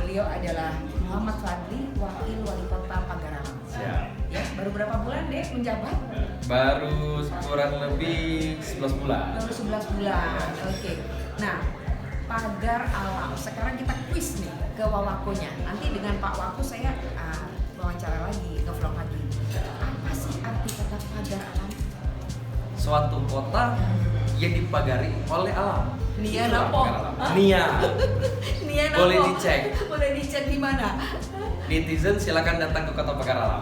beliau adalah Muhammad Fadli, Wakil Wali Kota Pagaralam. Siap. Ya, baru berapa bulan deh menjabat? Baru kurang lebih 11 bulan. Baru 11 bulan. Oke. Nah, Pagar Alam. Sekarang kita quiz nih ke Wawakonya. Nanti dengan Pak Wako saya wawancara lagi, nge-vlog lagi. Apa sih arti kata Pagar Alam? Suatu kota yang dipagari oleh alam. Nia Itulah Napo. Pagar Alam. Nia. Nia Napo. Boleh dicek. Boleh dicek di mana? Netizen silakan datang ke Kota Pagar Alam.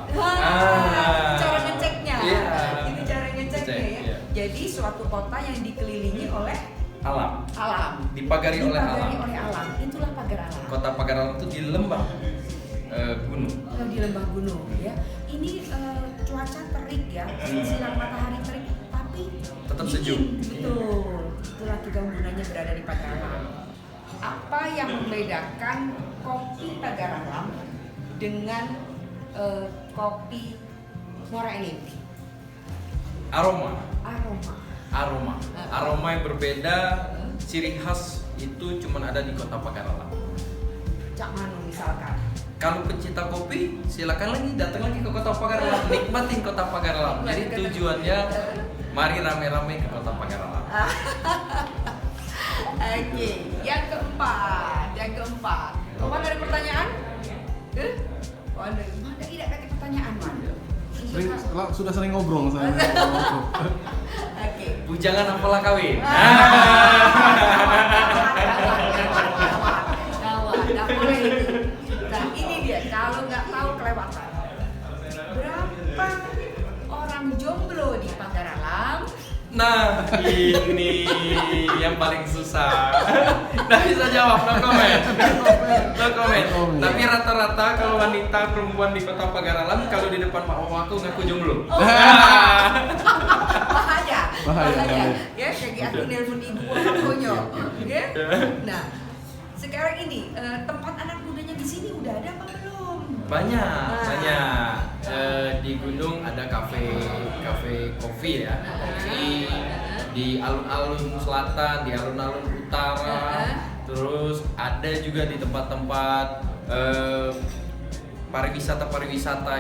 Cara ngeceknya. Iya. Itu cara ngeceknya Cek, ya. iya. Jadi suatu kota yang dikelilingi oleh Alam. alam. Dipagari oleh alam. oleh alam. Itulah Pagar Alam. Kota Pagar Alam itu di lembah gunung. Di lembah gunung ya. Ini cuaca terik ya, sinar matahari terik, tapi Tetap dingin. sejuk. Betul. Itulah keunggulannya berada di Pagar Alam. Apa yang membedakan kopi Pagar Alam dengan kopi Muara Enim? Aroma. Aroma. Yang berbeda, ciri khas itu cuma ada di Kota Pagar Alam. Cak Manu misalkan. Kalau pencinta kopi, silakan lagi datang lagi ke Kota Pagar Alam, nikmatin Kota Pagar Alam. Jadi tujuannya mari rame-rame ke Kota Pagar Alam. Oke, yang keempat. Kapan ada pertanyaan? Mana tidak ada pertanyaan, Man? Sudah sering ngobrol saya. Oke. Bujangan apalah kawin. Gawat, nggak boleh itu. Nah ini dia, kalau nggak tahu kelewatan. Berapa orang jomblo di Pagar Alam? Nah, ini yang paling susah. Nggak bisa jawab, no comment. Tapi rata-rata kalau wanita perempuan di Kota Pagar Alam, kalau di depan Pak Wako ngaku jomblo. Bahaya. Ya, kayak aku nelpon ibu Wakonya. Ya. Nah, sekarang ini tempat anak mudanya di sini udah ada apa belum? Banyak. Di gunung ada kafe kopi ya, kopi di alun-alun selatan, di alun-alun utara. Terus ada juga di tempat-tempat pariwisata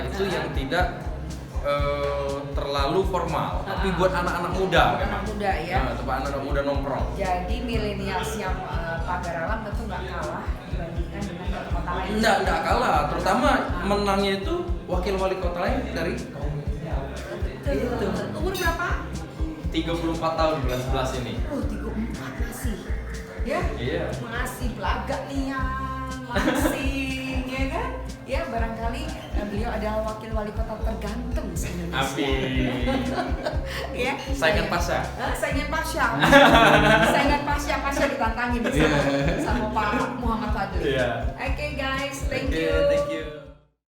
itu yang tidak terlalu formal, tapi buat anak-anak muda memang. Anak muda ya. Tempat anak-anak muda nongkrong. Jadi milenialsnya Pagar Alam tentu nggak kalah dibandingkan dengan kota-kota lain. Nggak kalah, terutama menangnya itu wakil wali kota lain dari Itu. Umur berapa? 34 tahun bulan 11 ini. 34 masih. Ya? Iya. Masih belagak nih ya. Masih, ya kan? Ya, barangkali beliau adalah wakil wali kota terganteng se-Indonesia. Amin. Ya. Saingan Pasha. Saingan Pasha ditantangin sama Pak Muhammad Fadli. Iya. Oke guys, thank Oke, you. thank you.